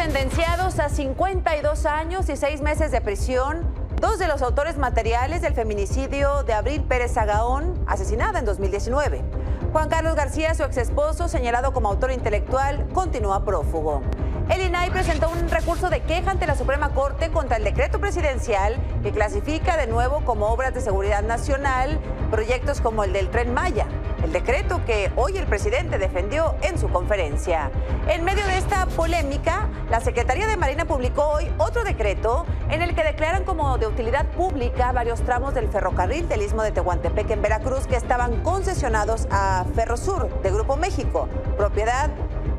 sentenciados a 52 años y 6 meses de prisión, dos de los autores materiales del feminicidio de Abril Pérez Zagaón, asesinada en 2019. Juan Carlos García, su exesposo, señalado como autor intelectual, continúa prófugo. El INAI presentó un recurso de queja ante la Suprema Corte contra el decreto presidencial que clasifica de nuevo como obras de seguridad nacional proyectos como el del Tren Maya, el decreto que hoy el presidente defendió en su conferencia. En medio de esta polémica, la Secretaría de Marina publicó hoy otro decreto en el que declaran como de utilidad pública varios tramos del ferrocarril del Istmo de Tehuantepec en Veracruz que estaban concesionados a Ferrosur de Grupo México, propiedad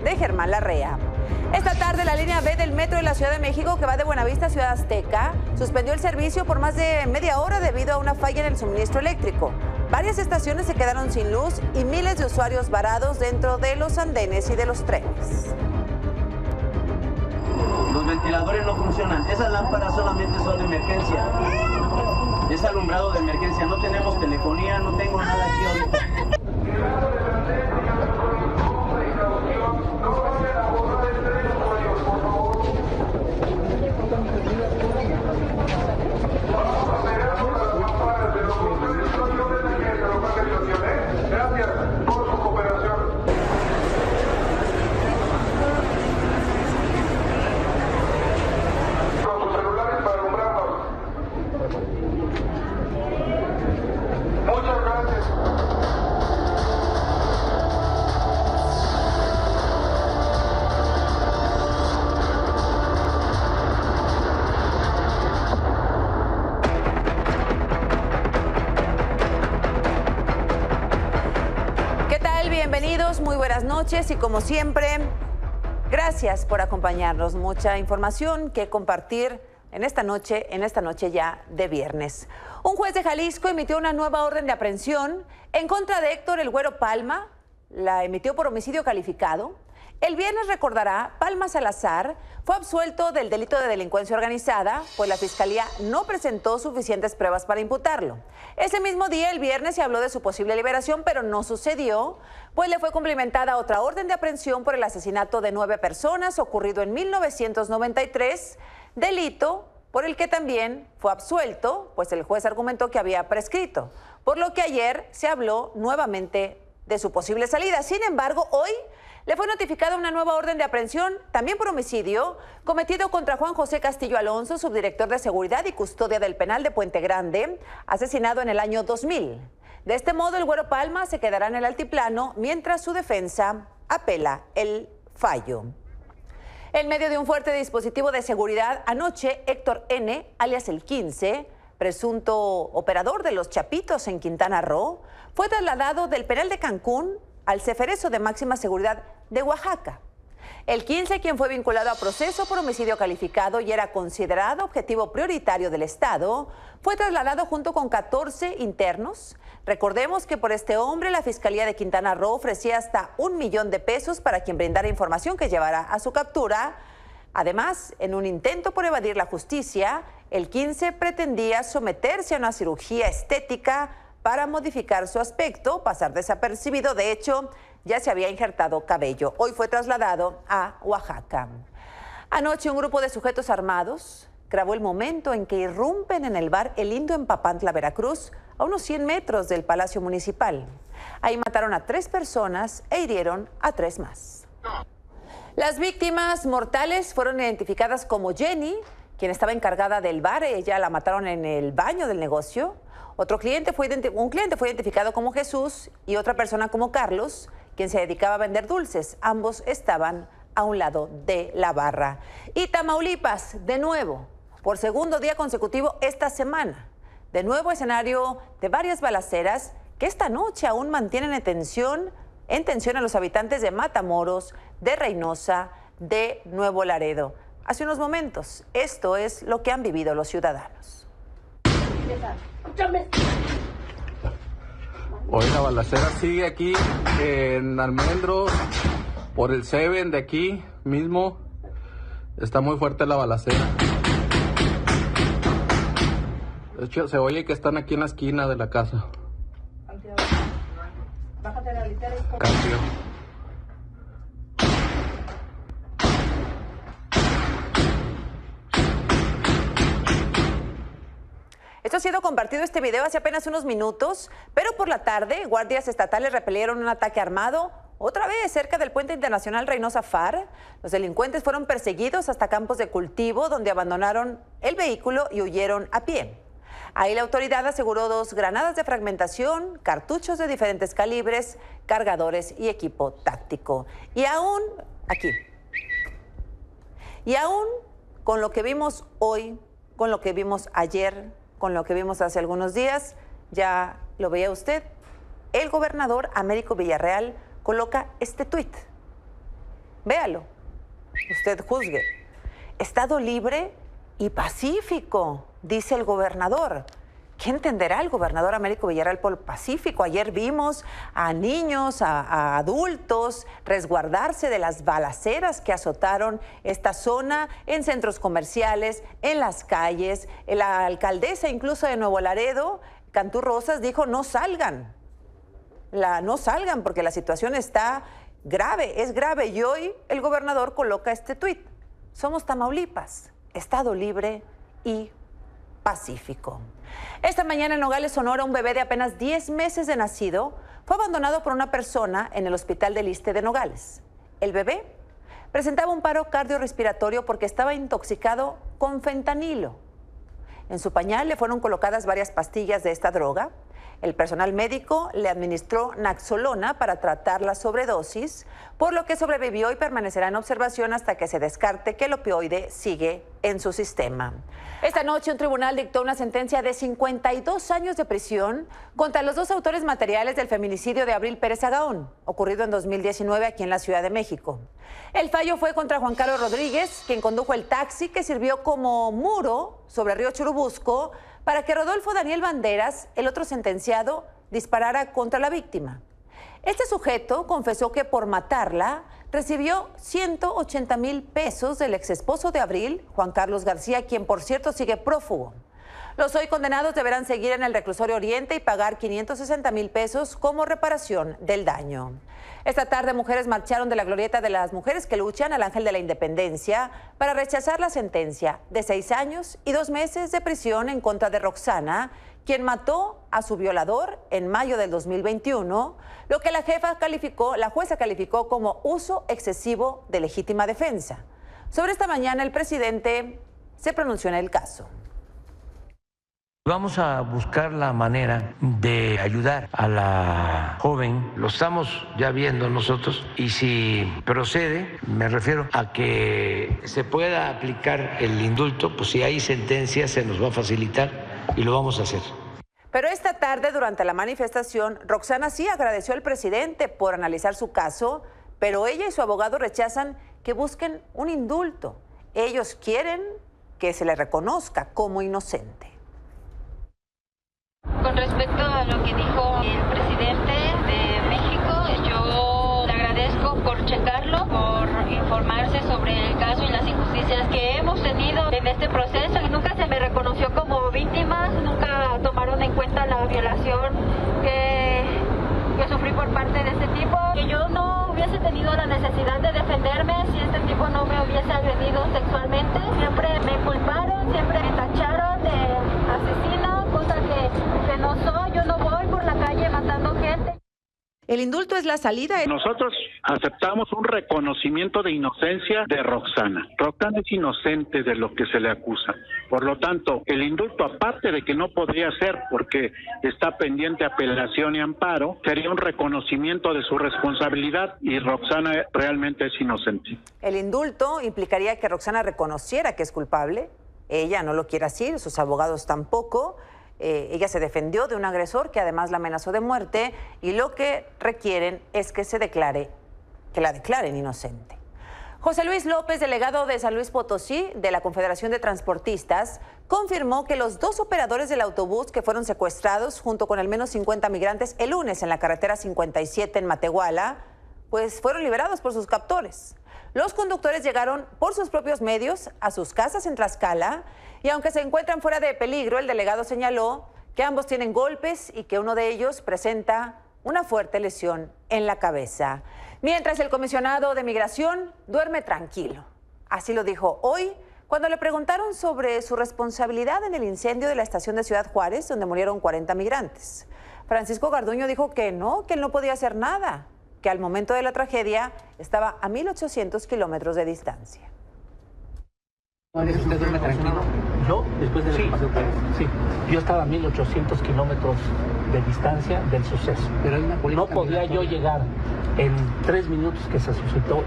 de Germán Larrea. Esta tarde, la línea B del metro de la Ciudad de México, que va de Buenavista a Ciudad Azteca, suspendió el servicio por más de media hora debido a una falla en el suministro eléctrico. Varias estaciones se quedaron sin luz y miles de usuarios varados dentro de los andenes y de los trenes. Los ventiladores no funcionan. Esas lámparas solamente son de emergencia. Es alumbrado de emergencia. No tenemos telefonía, no tengo nada aquí ahorita. Muy buenas noches y como siempre, gracias por acompañarnos. Mucha información que compartir en esta noche ya de viernes. Un juez de Jalisco emitió una nueva orden de aprehensión en contra de Héctor El Güero Palma. La emitió por homicidio calificado. El viernes, recordará, Palma Salazar fue absuelto del delito de delincuencia organizada, pues la Fiscalía no presentó suficientes pruebas para imputarlo. Ese mismo día, el viernes, se habló de su posible liberación, pero no sucedió, pues le fue cumplimentada otra orden de aprehensión por el asesinato de 9 personas ocurrido en 1993, delito por el que también fue absuelto, pues el juez argumentó que había prescrito, por lo que ayer se habló nuevamente de su posible salida. Sin embargo, hoy le fue notificada una nueva orden de aprehensión, también por homicidio, cometido contra Juan José Castillo Alonso, subdirector de Seguridad y Custodia del Penal de Puente Grande, asesinado en el año 2000. De este modo, el Güero Palma se quedará en el altiplano mientras su defensa apela el fallo. En medio de un fuerte dispositivo de seguridad, anoche Héctor N., alias el 15, presunto operador de los Chapitos en Quintana Roo, fue trasladado del penal de Cancún al Ceferezo de máxima seguridad de Oaxaca. El 15, quien fue vinculado a proceso por homicidio calificado y era considerado objetivo prioritario del Estado, fue trasladado junto con 14 internos. Recordemos que por este hombre la Fiscalía de Quintana Roo ofrecía hasta $1 millón para quien brindara información que llevara a su captura. Además, en un intento por evadir la justicia, el 15 pretendía someterse a una cirugía estética para modificar su aspecto, pasar desapercibido. De hecho, ya se había injertado cabello. Hoy fue trasladado a Oaxaca. Anoche, un grupo de sujetos armados grabó el momento en que irrumpen en el bar El Indio en Papantla, Veracruz, a unos 100 metros del Palacio Municipal. Ahí mataron a 3 personas e hirieron a 3 más. Las víctimas mortales fueron identificadas como Jenny, quien estaba encargada del bar. Ella la mataron en el baño del negocio. Un cliente fue identificado como Jesús y otra persona como Carlos, quien se dedicaba a vender dulces. Ambos estaban a un lado de la barra. Y Tamaulipas, de nuevo, por segundo día consecutivo esta semana. De nuevo escenario de varias balaceras que esta noche aún mantienen en tensión a los habitantes de Matamoros, de Reynosa, de Nuevo Laredo. Hace unos momentos, esto es lo que han vivido los ciudadanos. Hoy la balacera sigue aquí en Almendros, por el Seven de aquí mismo. Está muy fuerte la balacera. De hecho, se oye que están aquí en la esquina de la casa. Bájate la litera y... Cambio. Esto ha sido compartido este video hace apenas unos minutos, pero por la tarde, guardias estatales repelieron un ataque armado otra vez cerca del puente internacional Reynosa Far. Los delincuentes fueron perseguidos hasta campos de cultivo, donde abandonaron el vehículo y huyeron a pie. Ahí la autoridad aseguró 2 granadas de fragmentación, cartuchos de diferentes calibres, cargadores y equipo táctico. Y aún con lo que vimos hoy, con lo que vimos ayer, con lo que vimos hace algunos días, ya lo veía usted, el gobernador Américo Villarreal coloca este tuit. Véalo, usted juzgue. Estado libre y pacífico, dice el gobernador. ¿Qué entenderá el gobernador Américo Villarreal por pacífico? Ayer vimos a niños, a adultos resguardarse de las balaceras que azotaron esta zona en centros comerciales, en las calles. La alcaldesa incluso de Nuevo Laredo, Cantú Rosas, dijo no salgan. No salgan porque la situación está grave, es grave. Y hoy el gobernador coloca este tuit. Somos Tamaulipas, estado libre y pacífico. Esta mañana en Nogales, Sonora, un bebé de apenas 10 meses de nacido fue abandonado por una persona en el hospital del Iste de Nogales. El bebé presentaba un paro cardiorrespiratorio porque estaba intoxicado con fentanilo. En su pañal le fueron colocadas varias pastillas de esta droga. El personal médico le administró naxolona para tratar la sobredosis, por lo que sobrevivió y permanecerá en observación hasta que se descarte que el opioide sigue en su sistema. Esta noche un tribunal dictó una sentencia de 52 años de prisión contra los 2 autores materiales del feminicidio de Abril Pérez Agaón, ocurrido en 2019 aquí en la Ciudad de México. El fallo fue contra Juan Carlos Rodríguez, quien condujo el taxi que sirvió como muro sobre el río Churubusco para que Rodolfo Daniel Banderas, el otro sentenciado, disparara contra la víctima. Este sujeto confesó que por matarla recibió 180,000 pesos del exesposo de Abril, Juan Carlos García, quien por cierto sigue prófugo. Los hoy condenados deberán seguir en el reclusorio Oriente y pagar 560,000 pesos como reparación del daño. Esta tarde mujeres marcharon de la glorieta de las mujeres que luchan al Ángel de la Independencia para rechazar la sentencia de 6 años y 2 meses de prisión en contra de Roxana, quien mató a su violador en mayo del 2021, lo que la jueza calificó como uso excesivo de legítima defensa. Sobre esta mañana el presidente se pronunció en el caso. Vamos a buscar la manera de ayudar a la joven, lo estamos ya viendo nosotros, y si procede, me refiero a que se pueda aplicar el indulto, pues si hay sentencia se nos va a facilitar y lo vamos a hacer. Pero esta tarde, durante la manifestación, Roxana sí agradeció al presidente por analizar su caso, pero ella y su abogado rechazan que busquen un indulto. Ellos quieren que se le reconozca como inocente. Con respecto a lo que dijo el presidente de México, yo le agradezco por checarlo, por informarse sobre el caso y las injusticias que hemos tenido en este proceso. Y nunca se me reconoció como víctima, nunca tomaron en cuenta la violación que sufrí por parte de este tipo. Que yo no hubiese tenido la necesidad de defenderme si este tipo no me hubiese agredido sexualmente. Siempre me culparon, siempre me tacharon de asesina, cosa que no soy. Yo no voy por la calle matando gente. El indulto es la salida. Nosotros aceptamos un reconocimiento de inocencia de Roxana. Roxana es inocente de lo que se le acusa. Por lo tanto, el indulto, aparte de que no podría ser porque está pendiente apelación y amparo, sería un reconocimiento de su responsabilidad y Roxana realmente es inocente. El indulto implicaría que Roxana reconociera que es culpable. Ella no lo quiere así, sus abogados tampoco. Ella se defendió de un agresor que además la amenazó de muerte y lo que requieren es que la declaren inocente. José Luis López, delegado de San Luis Potosí de la Confederación de Transportistas, confirmó que los 2 operadores del autobús que fueron secuestrados junto con al menos 50 migrantes el lunes en la carretera 57 en Matehuala, pues fueron liberados por sus captores. Los conductores llegaron por sus propios medios a sus casas en Tlaxcala y aunque se encuentran fuera de peligro, el delegado señaló que ambos tienen golpes y que uno de ellos presenta una fuerte lesión en la cabeza. Mientras el comisionado de Migración duerme tranquilo. Así lo dijo hoy Cuando le preguntaron sobre su responsabilidad en el incendio de la estación de Ciudad Juárez, donde murieron 40 migrantes, Francisco Garduño dijo que él no podía hacer nada, que al momento de la tragedia estaba a 1.800 kilómetros de distancia. ¿Usted duerme tranquilo? Yo, después de lo que pasó, sí. Yo estaba a 1.800 kilómetros de distancia del suceso. Pero hay una no podía yo llegar en 3 minutos que se suscitó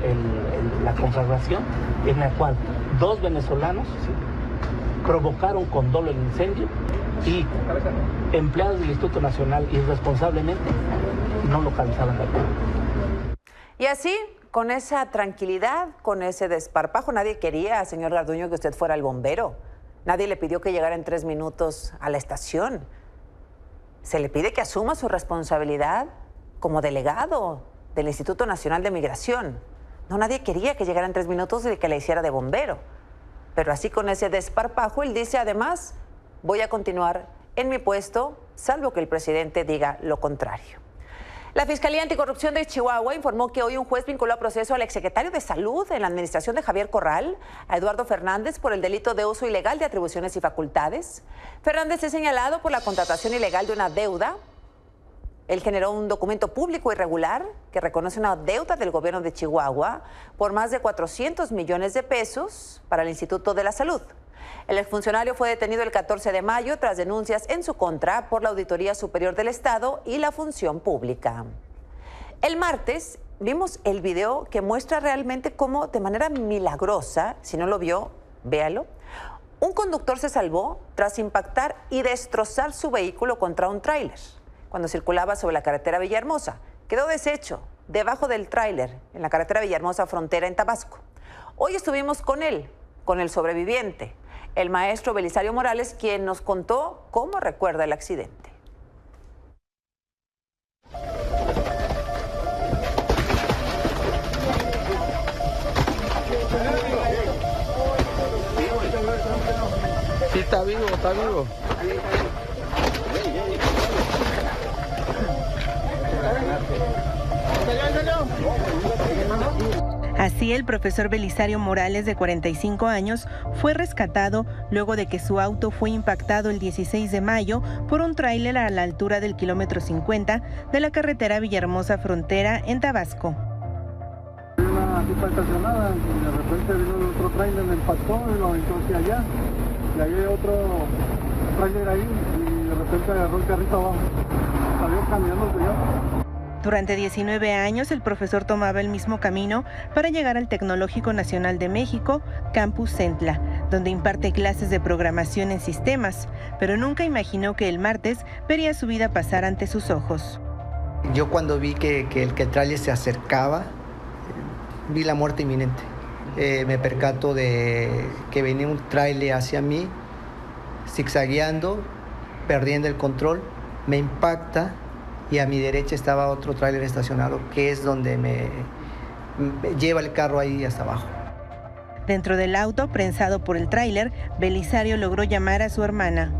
la conflagración, en la cual 2 venezolanos provocaron con dolo el incendio y empleados del Instituto Nacional irresponsablemente no localizaban la culpa. Y así, con esa tranquilidad, con ese desparpajo, nadie quería, señor Garduño, que usted fuera el bombero. Nadie le pidió que llegara en 3 minutos a la estación. Se le pide que asuma su responsabilidad como delegado del Instituto Nacional de Migración. No, nadie quería que llegara en 3 minutos y que le hiciera de bombero. Pero así, con ese desparpajo, él dice, además, voy a continuar en mi puesto, salvo que el presidente diga lo contrario. La Fiscalía Anticorrupción de Chihuahua informó que hoy un juez vinculó a proceso al exsecretario de Salud en la administración de Javier Corral, a Eduardo Fernández, por el delito de uso ilegal de atribuciones y facultades. Fernández es señalado por la contratación ilegal de una deuda. Él generó un documento público irregular que reconoce una deuda del gobierno de Chihuahua por más de 400 millones de pesos para el Instituto de la Salud. El exfuncionario fue detenido el 14 de mayo tras denuncias en su contra por la Auditoría Superior del Estado y la Función Pública. El martes vimos el video que muestra realmente cómo, de manera milagrosa, si no lo vio, véalo, un conductor se salvó tras impactar y destrozar su vehículo contra un tráiler cuando circulaba sobre la carretera Villahermosa. Quedó deshecho debajo del tráiler en la carretera Villahermosa Frontera en Tabasco. Hoy estuvimos con él, con el sobreviviente, el maestro Belisario Morales, quien nos contó cómo recuerda el accidente. Sí, está vivo, está vivo. Así, el profesor Belisario Morales, de 45 años, fue rescatado luego de que su auto fue impactado el 16 de mayo por un tráiler a la altura del kilómetro 50 de la carretera Villahermosa Frontera en Tabasco. Una tipa estacionada y de repente vino otro tráiler, me impactó y lo aventó hacia allá. Y ahí hay otro tráiler ahí y de repente agarró el carrito abajo. Salió caminando el señor. Durante 19 años, el profesor tomaba el mismo camino para llegar al Tecnológico Nacional de México, Campus Centla, donde imparte clases de programación en sistemas, pero nunca imaginó que el martes vería su vida pasar ante sus ojos. Yo cuando vi que el tráiler se acercaba, vi la muerte inminente. Me percato de que venía un tráiler hacia mí, zigzagueando, perdiendo el control, me impacta. Y a mi derecha estaba otro tráiler estacionado, que es donde me lleva el carro ahí hasta abajo. Dentro del auto, prensado por el tráiler, Belisario logró llamar a su hermana.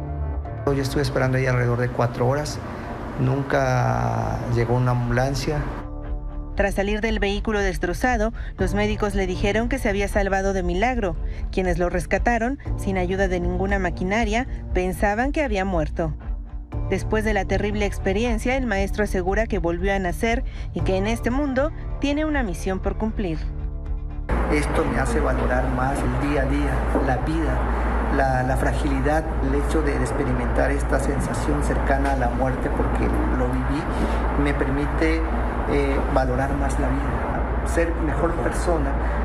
Yo estuve esperando ahí alrededor de 4 horas. Nunca llegó una ambulancia. Tras salir del vehículo destrozado, los médicos le dijeron que se había salvado de milagro. Quienes lo rescataron, sin ayuda de ninguna maquinaria, pensaban que había muerto. Después de la terrible experiencia, el maestro asegura que volvió a nacer y que en este mundo tiene una misión por cumplir. Esto me hace valorar más el día a día, la vida, la fragilidad, el hecho de experimentar esta sensación cercana a la muerte, porque lo viví, me permite valorar más la vida, ser mejor persona.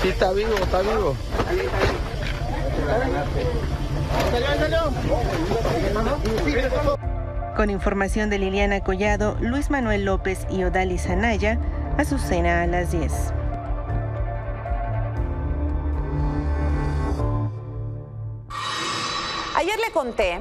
Sí, está vivo, está vivo. Con información de Liliana Collado, Luis Manuel López y Odalis Anaya, Azucena a las 10. Ayer le conté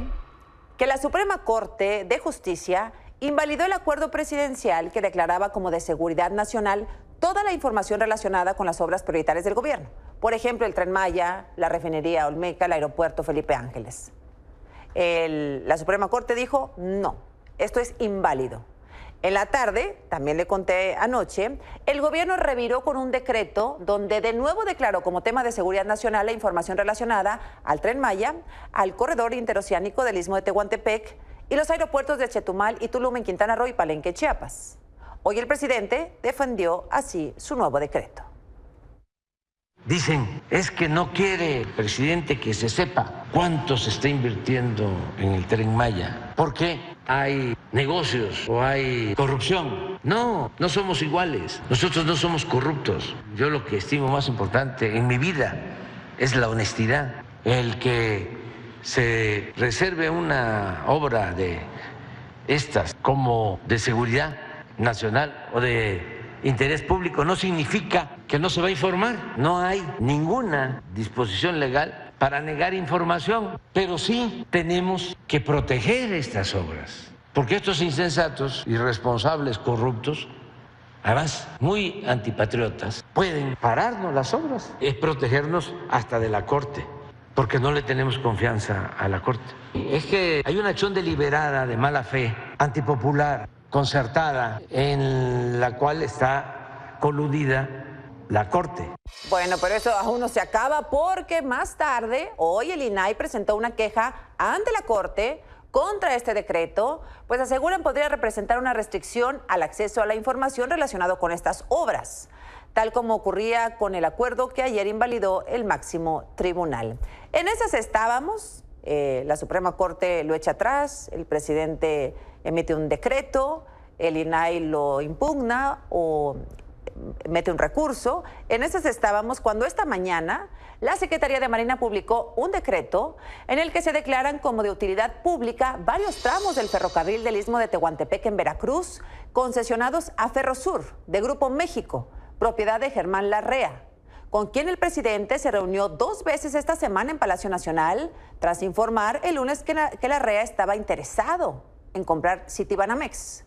que la Suprema Corte de Justicia invalidó el acuerdo presidencial que declaraba como de seguridad nacional toda la información relacionada con las obras prioritarias del gobierno. Por ejemplo, el Tren Maya, la refinería Olmeca, el aeropuerto Felipe Ángeles. La Suprema Corte dijo, no, esto es inválido. En la tarde, también le conté anoche, el gobierno reviró con un decreto donde de nuevo declaró como tema de seguridad nacional la información relacionada al Tren Maya, al corredor interoceánico del Istmo de Tehuantepec y los aeropuertos de Chetumal y Tulum en Quintana Roo y Palenque, Chiapas. Hoy el presidente defendió así su nuevo decreto. Dicen, es que no quiere el presidente que se sepa cuánto se está invirtiendo en el Tren Maya, porque hay negocios o hay corrupción. No, no somos iguales, nosotros no somos corruptos. Yo lo que estimo más importante en mi vida es la honestidad, el que se reserve una obra de estas como de seguridad nacional o de interés público no significa que no se va a informar. No hay ninguna disposición legal para negar información, pero sí tenemos que proteger estas obras, porque estos insensatos, irresponsables, corruptos, además muy antipatriotas, pueden pararnos las obras. Es protegernos hasta de la Corte, porque no le tenemos confianza a la Corte. Es que hay una acción deliberada de mala fe, antipopular, concertada, en la cual está coludida la Corte. Bueno, pero eso aún no se acaba porque más tarde, hoy el INAI presentó una queja ante la Corte contra este decreto, pues aseguran podría representar una restricción al acceso a la información relacionado con estas obras, tal como ocurría con el acuerdo que ayer invalidó el máximo tribunal. En esas estábamos, la Suprema Corte lo echa atrás, el presidente emite un decreto, el INAI lo impugna o mete un recurso. En esas estábamos cuando esta mañana la Secretaría de Marina publicó un decreto en el que se declaran como de utilidad pública varios tramos del ferrocarril del Istmo de Tehuantepec en Veracruz, concesionados a Ferrosur, de Grupo México, propiedad de Germán Larrea, con quien el presidente se reunió 2 veces esta semana en Palacio Nacional, tras informar el lunes que Larrea estaba interesado en comprar Citibanamex.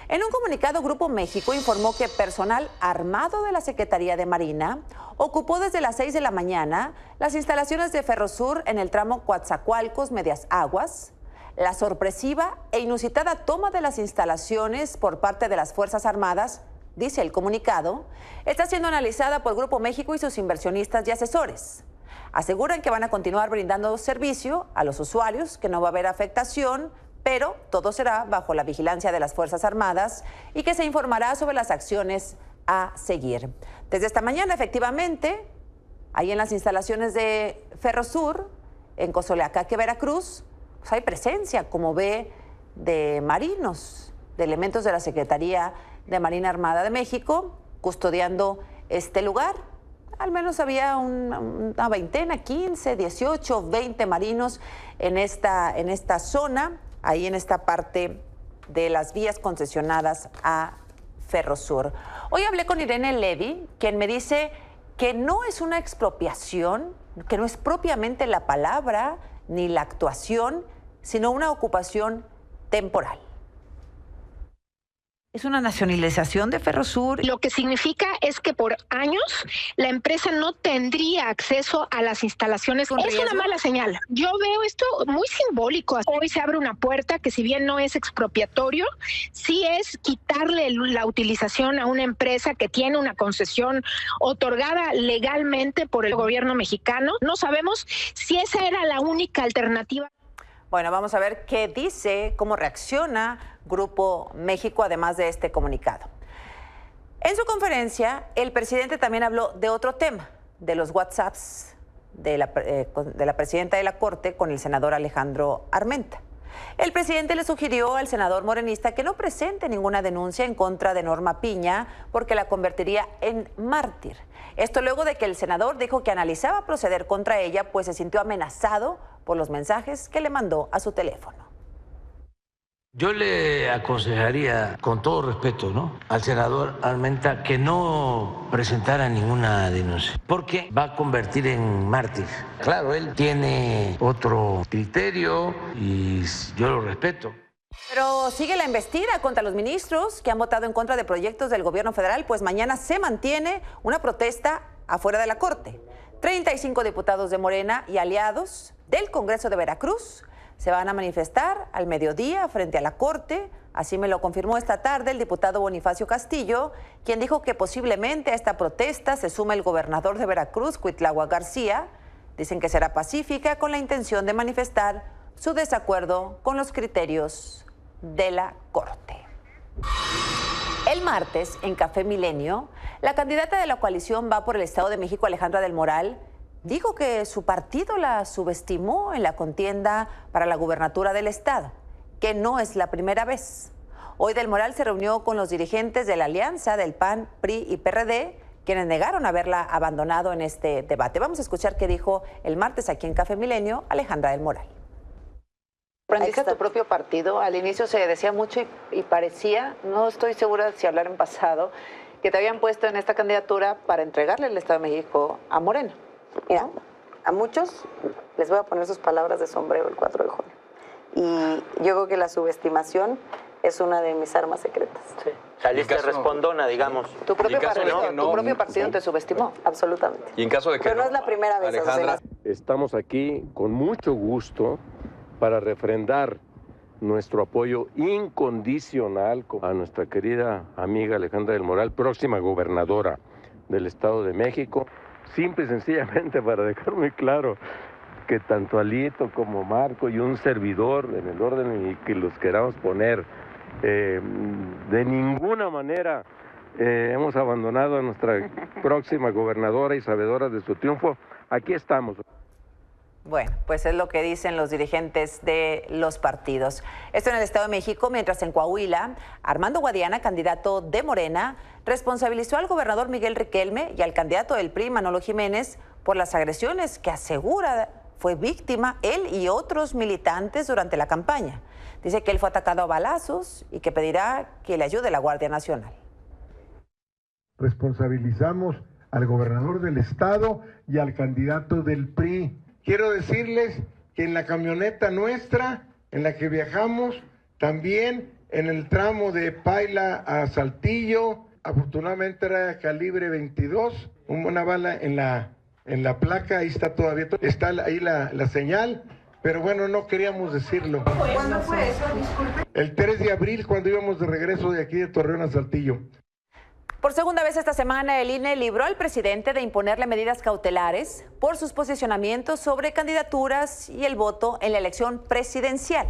En un comunicado, Grupo México informó que personal armado de la Secretaría de Marina ocupó desde las 6 de la mañana las instalaciones de Ferrosur en el tramo Coatzacoalcos, Medias Aguas. La sorpresiva e inusitada toma de las instalaciones por parte de las Fuerzas Armadas, dice el comunicado, está siendo analizada por Grupo México y sus inversionistas y asesores. Aseguran que van a continuar brindando servicio a los usuarios, que no va a haber afectación, pero todo será bajo la vigilancia de las Fuerzas Armadas y que se informará sobre las acciones a seguir. Desde esta mañana, efectivamente, ahí en las instalaciones de Ferrosur, en Cozoleacaque, Veracruz, pues hay presencia, como ve, de marinos, de elementos de la Secretaría de Marina Armada de México, custodiando este lugar. Al menos había una veintena, 15, 18, 20 marinos en esta zona, ahí en esta parte de las vías concesionadas a Ferrosur. Hoy hablé con Irene Levy, quien me dice que no es una expropiación, que no es propiamente la palabra ni la actuación, sino una ocupación temporal. ¿Es una nacionalización de Ferrosur? Lo que significa es que por años la empresa no tendría acceso a las instalaciones. Es una mala señal. Yo veo esto muy simbólico. Hoy se abre una puerta que, si bien no es expropiatorio, sí es quitarle la utilización a una empresa que tiene una concesión otorgada legalmente por el gobierno mexicano. No sabemos si esa era la única alternativa. Bueno, vamos a ver qué dice, cómo reacciona Grupo México, además de este comunicado. En su conferencia, el presidente también habló de otro tema, de los WhatsApps de la presidenta de la Corte con el senador Alejandro Armenta. El presidente le sugirió al senador morenista que no presente ninguna denuncia en contra de Norma Piña porque la convertiría en mártir. Esto luego de que el senador dijo que analizaba proceder contra ella, pues se sintió amenazado por los mensajes que le mandó a su teléfono. Yo le aconsejaría, con todo respeto, al senador Armenta que no presentara ninguna denuncia, porque va a convertir en mártir. Claro, él tiene otro criterio y yo lo respeto. Pero sigue la embestida contra los ministros que han votado en contra de proyectos del gobierno federal, pues mañana se mantiene una protesta afuera de la Corte. 35 diputados de Morena y aliados del Congreso de Veracruz se van a manifestar al mediodía frente a la Corte Así me lo confirmó esta tarde el diputado Bonifacio Castillo, quien dijo que posiblemente a esta protesta se sume el gobernador de Veracruz, Cuitláhuac García. Dicen que será pacífica con la intención de manifestar su desacuerdo con los criterios de la Corte. El martes, en Café Milenio, la candidata de la coalición Va por el Estado de México, Alejandra del Moral, dijo que su partido la subestimó en la contienda para la gubernatura del estado, que no es la primera vez. Hoy Del Moral se reunió con los dirigentes de la alianza del PAN, PRI y PRD, quienes negaron haberla abandonado en este debate. Vamos a escuchar qué dijo el martes aquí en Café Milenio Alejandra del Moral. ¿Aprendiste tu propio partido? Al inicio se decía mucho y parecía, no estoy segura de si hablar en pasado, que te habían puesto en esta candidatura para entregarle el Estado de México a Morena. Mira, a muchos les voy a poner sus palabras de sombrero el 4 de junio. Y yo creo que la subestimación es una de mis armas secretas. Sí. Saliste respondona, digamos. Tu propio partido te subestimó. Absolutamente. Y en caso de que Pero no es la primera vez, Alejandra. Estamos aquí con mucho gusto para refrendar nuestro apoyo incondicional a nuestra querida amiga Alejandra del Moral, próxima gobernadora del Estado de México. Simple y sencillamente para dejar muy claro que tanto Alito como Marco y un servidor, en el orden en que los queramos poner, de ninguna manera hemos abandonado a nuestra próxima gobernadora y sabedora de su triunfo. Aquí estamos. Bueno, pues es lo que dicen los dirigentes de los partidos. Esto en el Estado de México, mientras en Coahuila, Armando Guadiana, candidato de Morena, responsabilizó al gobernador Miguel Riquelme y al candidato del PRI, Manolo Jiménez, por las agresiones que asegura fue víctima él y otros militantes durante la campaña. Dice que él fue atacado a balazos y que pedirá que le ayude la Guardia Nacional. Responsabilizamos al gobernador del estado y al candidato del PRI. Quiero decirles que en la camioneta nuestra, en la que viajamos, también en el tramo de Paila a Saltillo, afortunadamente era calibre 22, una bala en la placa, ahí está todavía, está ahí la señal, pero bueno, no queríamos decirlo. ¿Cuándo fue eso? Disculpe. El 3 de abril, cuando íbamos de regreso de aquí de Torreón a Saltillo. Por segunda vez esta semana, el INE libró al presidente de imponerle medidas cautelares por sus posicionamientos sobre candidaturas y el voto en la elección presidencial.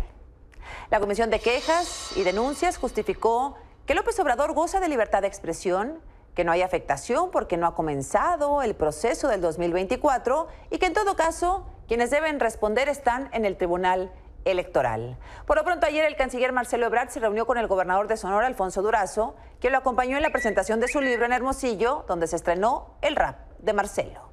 La Comisión de Quejas y Denuncias justificó que López Obrador goza de libertad de expresión, que no hay afectación porque no ha comenzado el proceso del 2024 y que en todo caso quienes deben responder están en el Tribunal Electoral. Por lo pronto, ayer el canciller Marcelo Ebrard se reunió con el gobernador de Sonora, Alfonso Durazo, quien lo acompañó en la presentación de su libro en Hermosillo, donde se estrenó El Rap de Marcelo.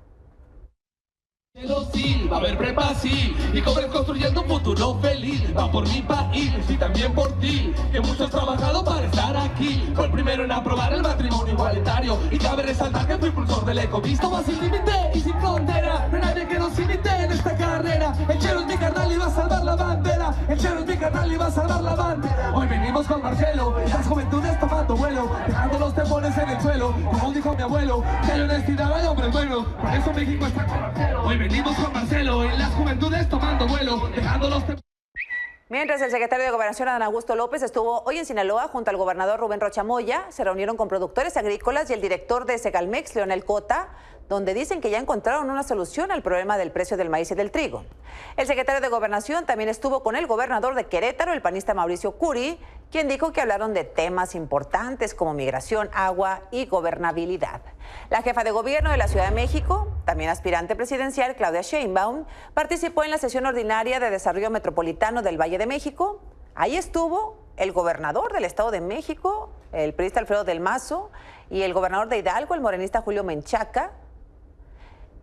Va a haber prepa, sí, y jóvenes construyendo un futuro feliz. Va por mi país y también por ti, que mucho has trabajado para estar aquí. Fue el primero en aprobar el matrimonio igualitario, y cabe resaltar que fue impulsor del ecovisto. Va sin límite y sin frontera, no hay nadie que nos imite en esta carrera. El Chero es mi carnal y va a salvar la bandera. El Chero es mi carnal y va a salvar la bandera. Hoy venimos con Marcelo, las juventudes tomando vuelo, dejando los temores en el suelo. Como dijo mi abuelo, que hay honestidad, hay hombres buenos, por eso México está con Marcelo. Hoy venimos con Marcelo en las juventudes tomando vuelo, dejando los temores. Mientras el secretario de Gobernación, Adán Augusto López, estuvo hoy en Sinaloa junto al gobernador Rubén Rocha Moya, se reunieron con productores agrícolas y el director de Segalmex, Leonel Cota, donde dicen que ya encontraron una solución al problema del precio del maíz y del trigo. El secretario de Gobernación también estuvo con el gobernador de Querétaro, el panista Mauricio Curi, quien dijo que hablaron de temas importantes como migración, agua y gobernabilidad. La jefa de gobierno de la Ciudad de México, también aspirante presidencial, Claudia Sheinbaum, participó en la sesión ordinaria de Desarrollo Metropolitano del Valle de México. Ahí estuvo el gobernador del Estado de México, el priista Alfredo del Mazo, y el gobernador de Hidalgo, el morenista Julio Menchaca.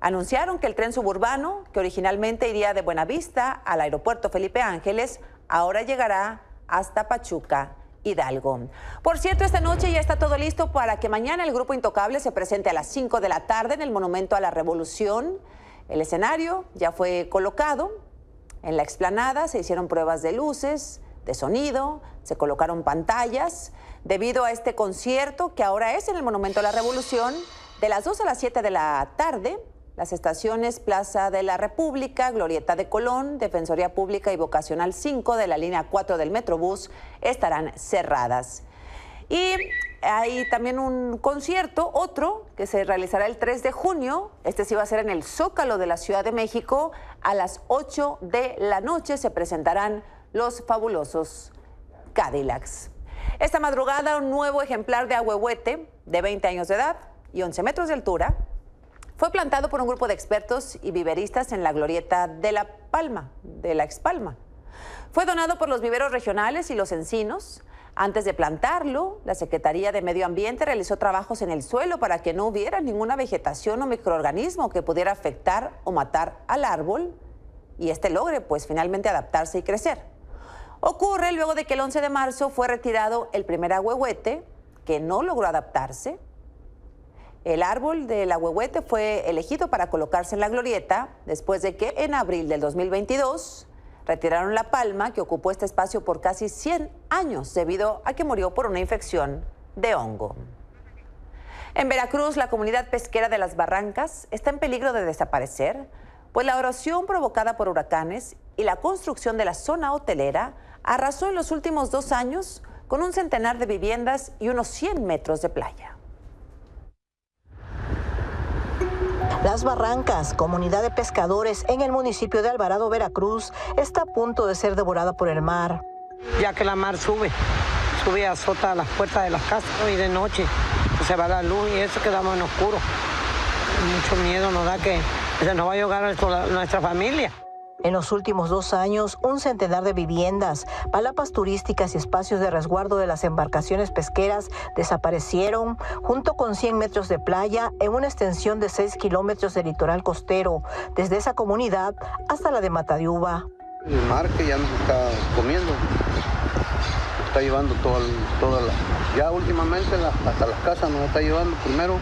Anunciaron que el tren suburbano, que originalmente iría de Buenavista al aeropuerto Felipe Ángeles, ahora llegará hasta Pachuca, Hidalgo. Por cierto, esta noche ya está todo listo para que mañana el Grupo Intocable se presente a las 5 de la tarde en el Monumento a la Revolución. El escenario ya fue colocado. En la explanada se hicieron pruebas de luces, de sonido, se colocaron pantallas. Debido a este concierto, que ahora es en el Monumento a la Revolución, de las 2 a las 7 de la tarde, Las estaciones Plaza de la República, Glorieta de Colón, Defensoría Pública y Vocacional 5 de la línea 4 del Metrobús estarán cerradas. Y hay también un concierto, otro, que se realizará el 3 de junio. Este sí va a ser en el Zócalo de la Ciudad de México. A las 8 de la noche se presentarán los fabulosos Cadillacs. Esta madrugada, un nuevo ejemplar de ahuehuete de 20 años de edad y 11 metros de altura fue plantado por un grupo de expertos y viveristas en la glorieta de La Palma, de la Expalma. Fue donado por los viveros regionales y los encinos. Antes de plantarlo, la Secretaría de Medio Ambiente realizó trabajos en el suelo para que no hubiera ninguna vegetación o microorganismo que pudiera afectar o matar al árbol y este logre, pues, finalmente adaptarse y crecer. Ocurre luego de que el 11 de marzo fue retirado el primer ahuehuete que no logró adaptarse. El árbol del ahuehuete fue elegido para colocarse en la glorieta después de que en abril del 2022 retiraron la palma que ocupó este espacio por casi 100 años debido a que murió por una infección de hongo. En Veracruz, la comunidad pesquera de Las Barrancas está en peligro de desaparecer, pues la erosión provocada por huracanes y la construcción de la zona hotelera arrasó en los últimos 2 años con un centenar de viviendas y unos 100 metros de playa. Las Barrancas, comunidad de pescadores en el municipio de Alvarado, Veracruz, está a punto de ser devorada por el mar. Ya que la mar sube y azota las puertas de las casas y de noche se va la luz y eso quedamos en oscuro. Mucho miedo nos da que se nos va a llegar nuestra familia. En los últimos 2 años, un centenar de viviendas, palapas turísticas y espacios de resguardo de las embarcaciones pesqueras desaparecieron, junto con 100 metros de playa en una extensión de 6 kilómetros de litoral costero, desde esa comunidad hasta la de Matadiuba. El mar que ya nos está comiendo, está llevando ya últimamente hasta las casas nos está llevando. Primero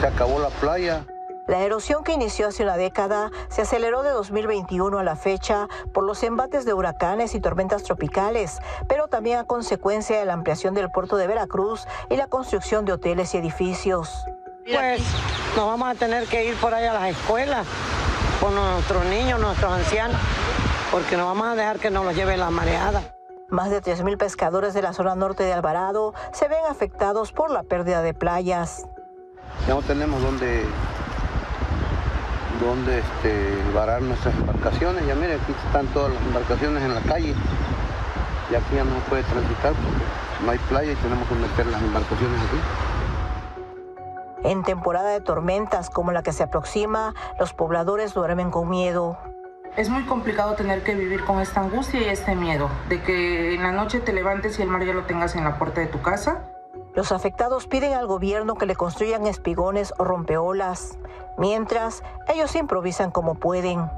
se acabó la playa. La erosión que inició hace una década se aceleró de 2021 a la fecha por los embates de huracanes y tormentas tropicales, pero también a consecuencia de la ampliación del puerto de Veracruz y la construcción de hoteles y edificios. Pues nos vamos a tener que ir por ahí a las escuelas con nuestros niños, nuestros ancianos, porque no vamos a dejar que nos los lleve la mareada. Más de 3,000 pescadores de la zona norte de Alvarado se ven afectados por la pérdida de playas. Ya no tenemos dónde varar nuestras embarcaciones. Ya mire, aquí están todas las embarcaciones en la calle y aquí ya no se puede transitar porque no hay playa y tenemos que meter las embarcaciones aquí. En temporada de tormentas como la que se aproxima, los pobladores duermen con miedo. Es muy complicado tener que vivir con esta angustia y este miedo de que en la noche te levantes y el mar ya lo tengas en la puerta de tu casa. Los afectados piden al gobierno que le construyan espigones o rompeolas, mientras ellos improvisan como pueden.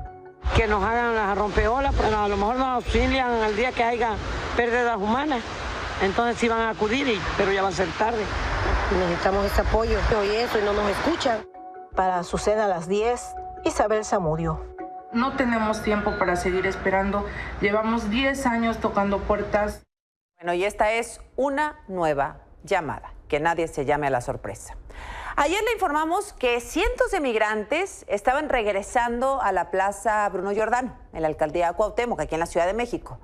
Que nos hagan las rompeolas, pero a lo mejor nos auxilian al día que haya pérdidas humanas. Entonces sí van a acudir, pero ya va a ser tarde. Necesitamos ese apoyo y no nos escuchan. Para Azucena a las 10, Isabel Zamudio. No tenemos tiempo para seguir esperando. Llevamos 10 años tocando puertas. Bueno, y esta es una nueva llamada. Que nadie se llame a la sorpresa. Ayer le informamos que cientos de migrantes estaban regresando a la Plaza Bruno Giordano, en la alcaldía Cuauhtémoc, aquí en la Ciudad de México.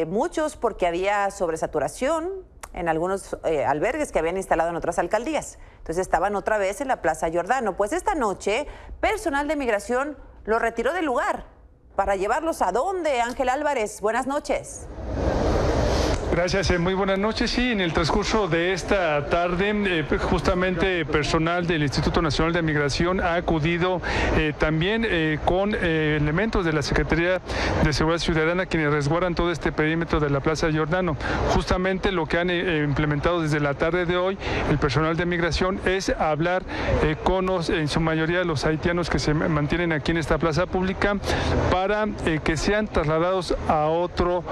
Muchos porque había sobresaturación en algunos albergues que habían instalado en otras alcaldías. Entonces estaban otra vez en la Plaza Giordano. Pues esta noche, personal de migración los retiró del lugar. ¿Para llevarlos a dónde? Ángel Álvarez, buenas noches. Gracias, muy buenas noches. Sí, en el transcurso de esta tarde, justamente personal del Instituto Nacional de Migración ha acudido también con elementos de la Secretaría de Seguridad Ciudadana quienes resguardan todo este perímetro de la Plaza Giordano. Justamente lo que han implementado desde la tarde de hoy el personal de migración es hablar con en su mayoría los haitianos que se mantienen aquí en esta plaza pública para que sean trasladados a otro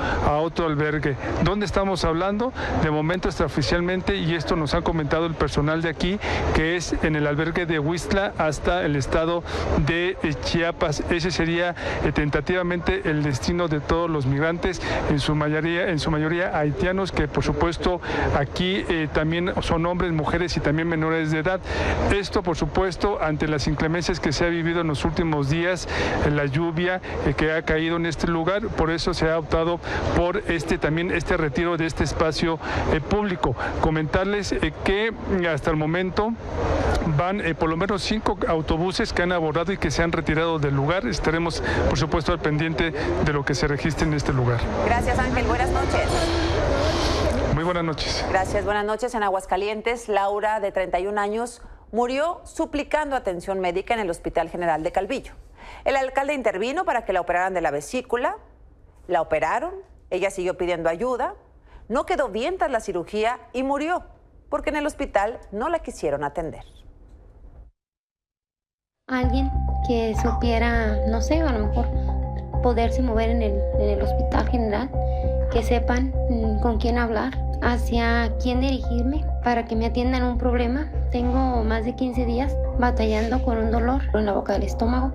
albergue. ¿Dónde estamos hablando, de momento extraoficialmente, y esto nos ha comentado el personal de aquí, que es en el albergue de Huixtla hasta el estado de Chiapas. Ese sería tentativamente el destino de todos los migrantes, en su mayoría haitianos, que por supuesto aquí también son hombres, mujeres y también menores de edad. Esto por supuesto ante las inclemencias que se ha vivido en los últimos días, la lluvia que ha caído en este lugar, por eso se ha optado por este retiro de este espacio público. Comentarles que hasta el momento van por lo menos 5 autobuses que han abordado y que se han retirado del lugar. Estaremos, por supuesto, al pendiente de lo que se registre en este lugar. Gracias, Ángel. Buenas noches. Muy buenas noches. Gracias. Buenas noches. En Aguascalientes, Laura, de 31 años, murió suplicando atención médica en el Hospital General de Calvillo. El alcalde intervino para que la operaran de la vesícula. La operaron. Ella siguió pidiendo ayuda. No quedó bien tras la cirugía y murió porque en el hospital no la quisieron atender. Alguien que supiera, no sé, a lo mejor poderse mover en el Hospital General, que sepan con quién hablar, hacia quién dirigirme para que me atiendan un problema. Tengo más de 15 días batallando con un dolor en la boca del estómago.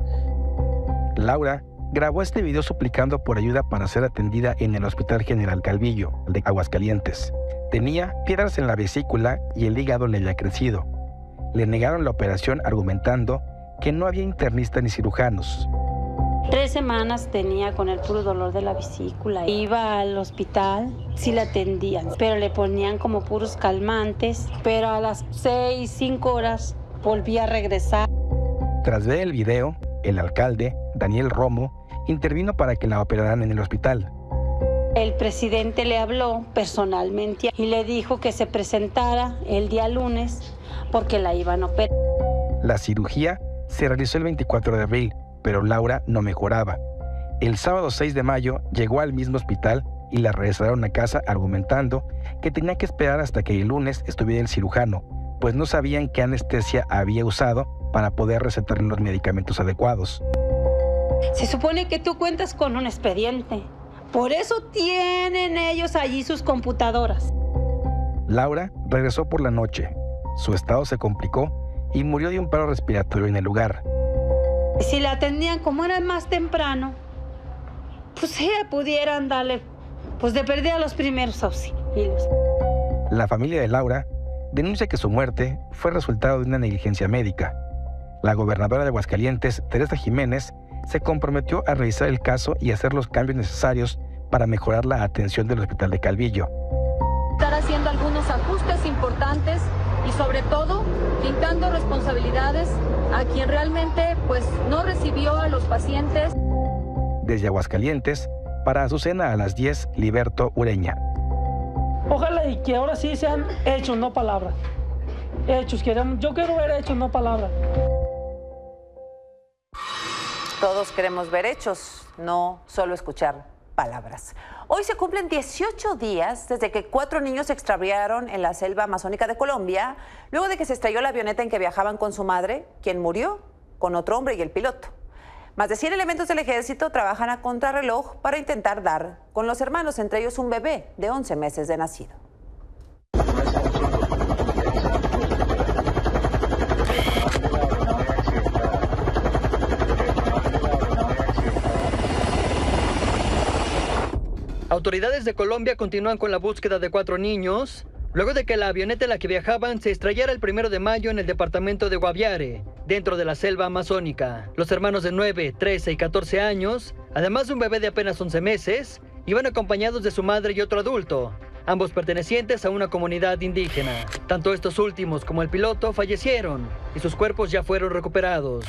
Laura grabó este video suplicando por ayuda para ser atendida en el Hospital General Calvillo, de Aguascalientes. Tenía piedras en la vesícula y el hígado le había crecido. Le negaron la operación argumentando que no había internistas ni cirujanos. 3 semanas tenía con el puro dolor de la vesícula. Iba al hospital, sí la atendían, pero le ponían como puros calmantes, pero a las 6, 5 horas volvía a regresar. Tras ver el video, el alcalde, Daniel Romo, intervino para que la operaran en el hospital. El presidente le habló personalmente y le dijo que se presentara el día lunes porque la iban a operar. La cirugía se realizó el 24 de abril, pero Laura no mejoraba. El sábado 6 de mayo llegó al mismo hospital y la regresaron a casa argumentando que tenía que esperar hasta que el lunes estuviera el cirujano, pues no sabían qué anestesia había usado para poder recetarle los medicamentos adecuados. Se supone que tú cuentas con un expediente. Por eso tienen ellos allí sus computadoras. Laura regresó por la noche. Su estado se complicó y murió de un paro respiratorio en el lugar. Si la atendían como era más temprano, pues pudieran darle, pues de perder los primeros auxilios. La familia de Laura denuncia que su muerte fue resultado de una negligencia médica. La gobernadora de Aguascalientes, Teresa Jiménez, se comprometió a revisar el caso y hacer los cambios necesarios para mejorar la atención del Hospital de Calvillo. Estar haciendo algunos ajustes importantes y sobre todo quitando responsabilidades a quien realmente no recibió a los pacientes. Desde Aguascalientes, para Azucena a las 10, Liberto Ureña. Ojalá y que ahora sí sean hechos, no palabras. Hechos, yo quiero ver hechos, no palabras. Todos queremos ver hechos, no solo escuchar palabras. Hoy se cumplen 18 días desde que 4 niños se extraviaron en la selva amazónica de Colombia, luego de que se estrelló la avioneta en que viajaban con su madre, quien murió con otro hombre y el piloto. Más de 100 elementos del ejército trabajan a contrarreloj para intentar dar con los hermanos, entre ellos un bebé de 11 meses de nacido. Autoridades de Colombia continúan con la búsqueda de 4 niños, luego de que la avioneta en la que viajaban se estrellara el 1 de mayo en el departamento de Guaviare, dentro de la selva amazónica. Los hermanos de 9, 13 y 14 años, además de un bebé de apenas 11 meses, iban acompañados de su madre y otro adulto, ambos pertenecientes a una comunidad indígena. Tanto estos últimos como el piloto fallecieron y sus cuerpos ya fueron recuperados.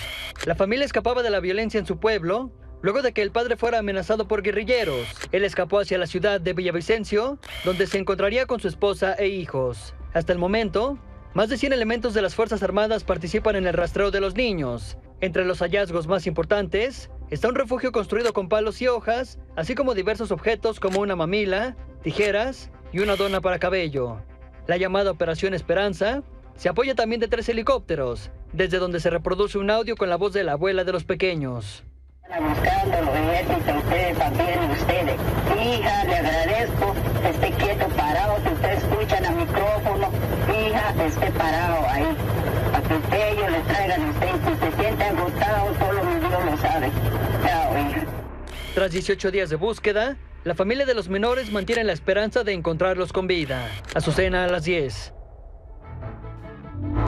La familia escapaba de la violencia en su pueblo, luego de que el padre fuera amenazado por guerrilleros. Él escapó hacia la ciudad de Villavicencio, donde se encontraría con su esposa e hijos. Hasta el momento, más de 100 elementos de las Fuerzas Armadas participan en el rastreo de los niños. Entre los hallazgos más importantes está un refugio construido con palos y hojas, así como diversos objetos como una mamila, tijeras y una dona para cabello. La llamada Operación Esperanza se apoya también de 3 helicópteros, desde donde se reproduce un audio con la voz de la abuela de los pequeños. Buscándolo en éxito, ustedes también, ustedes. Hija, le agradezco, esté quieto, parado, si ustedes escuchan al micrófono, hija, esté parado ahí, para que ellos le traigan a usted, si se siente agotado, solo mi Dios lo sabe. Chao, hija. Tras 18 días de búsqueda, la familia de los menores mantiene la esperanza de encontrarlos con vida. Azucena a las 10.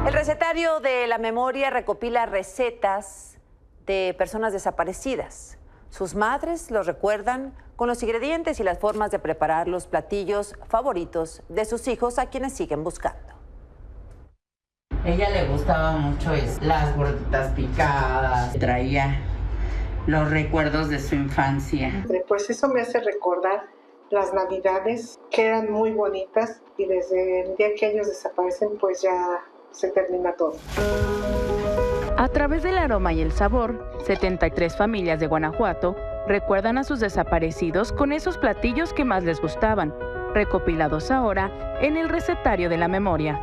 El recetario de la memoria recopila recetas de personas desaparecidas. Sus madres los recuerdan con los ingredientes y las formas de preparar los platillos favoritos de sus hijos a quienes siguen buscando. Ella le gustaba mucho las gorditas picadas, traía los recuerdos de su infancia. Pues eso me hace recordar las navidades que eran muy bonitas y desde el día que ellos desaparecen pues ya se termina todo. A través del aroma y el sabor, 73 familias de Guanajuato recuerdan a sus desaparecidos con esos platillos que más les gustaban, recopilados ahora en el recetario de la memoria.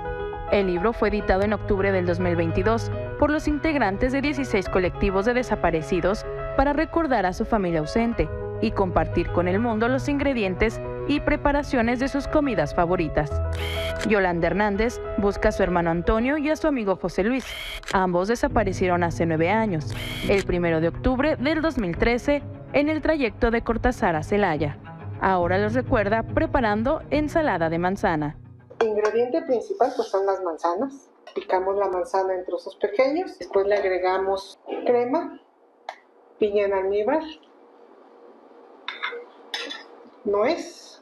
El libro fue editado en octubre del 2022 por los integrantes de 16 colectivos de desaparecidos para recordar a su familia ausente y compartir con el mundo los ingredientes y preparaciones de sus comidas favoritas. Yolanda Hernández busca a su hermano Antonio y a su amigo José Luis. Ambos desaparecieron hace 9 años, el 1 de octubre del 2013, en el trayecto de Cortázar a Celaya. Ahora los recuerda preparando ensalada de manzana. El ingrediente principal pues son las manzanas. Picamos la manzana en trozos pequeños, después le agregamos crema, piña en almíbar, nuez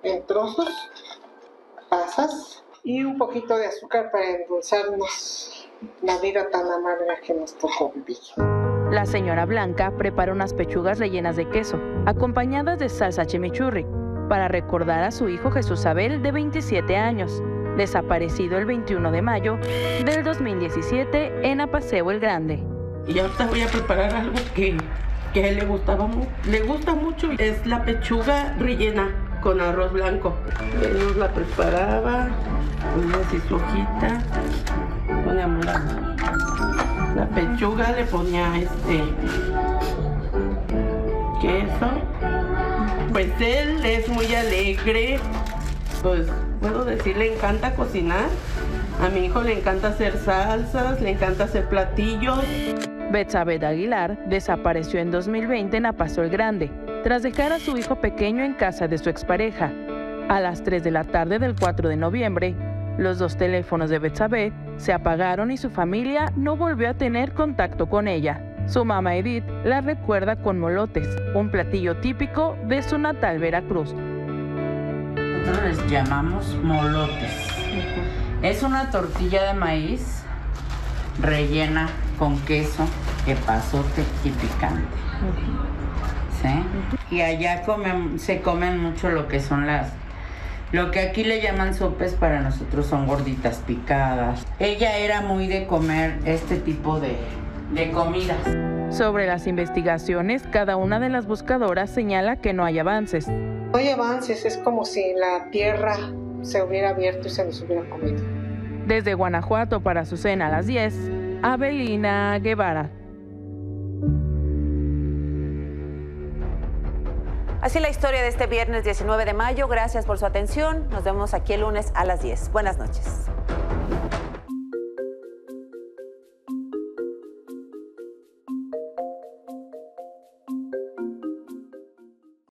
en trozos, pasas y un poquito de azúcar para endulzarnos la vida tan amarga que nos tocó vivir. La señora Blanca prepara unas pechugas rellenas de queso, acompañadas de salsa chimichurri, para recordar a su hijo Jesús Abel, de 27 años, desaparecido el 21 de mayo del 2017 en Apaseo el Grande. Y ahorita voy a preparar algo que a él le gusta mucho, es la pechuga rellena con arroz blanco. Él nos la preparaba, ponía así su hojita, poníamos la pechuga, le ponía queso. Pues él es muy alegre, pues puedo decir, le encanta cocinar. A mi hijo le encanta hacer salsas, le encanta hacer platillos. Betsabé Aguilar desapareció en 2020 en Apaseo el Grande, tras dejar a su hijo pequeño en casa de su expareja. A las 3 de la tarde del 4 de noviembre, los 2 teléfonos de Betsabé se apagaron y su familia no volvió a tener contacto con ella. Su mamá Edith la recuerda con molotes, un platillo típico de su natal Veracruz. Nosotros les llamamos molotes. Es una tortilla de maíz rellena con queso, epazote y picante. ¿Sí? Y allá se comen mucho lo que son lo que aquí le llaman sopes, para nosotros son gorditas picadas. Ella era muy de comer este tipo de comidas. Sobre las investigaciones, cada una de las buscadoras señala que no hay avances. No hay avances, es como si la tierra se hubiera abierto y se nos hubiera comido. Desde Guanajuato para Azucena a las 10, Abelina Guevara. Así la historia de este viernes 19 de mayo. Gracias por su atención. Nos vemos aquí el lunes a las 10. Buenas noches.